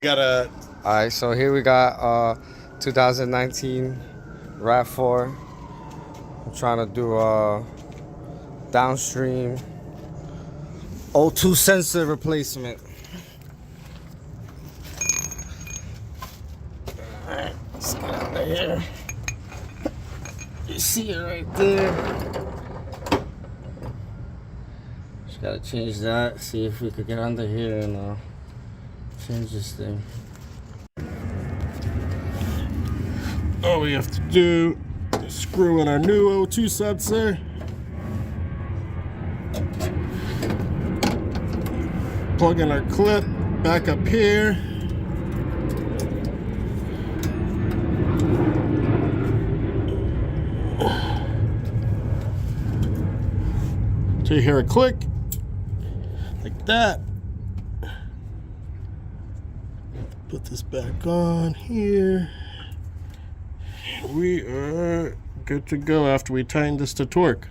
All right, so here we got 2019 rav4. I'm trying to do a downstream O2 sensor replacement. All right, let's get out of here. You see it right there. Just gotta change that. See if we could get under here and change this thing. All we have to do is screw in our new O2 sensor. Plug in our clip back up here. So you hear a click like that. Put this back on here. We are good to go after we tighten this to torque.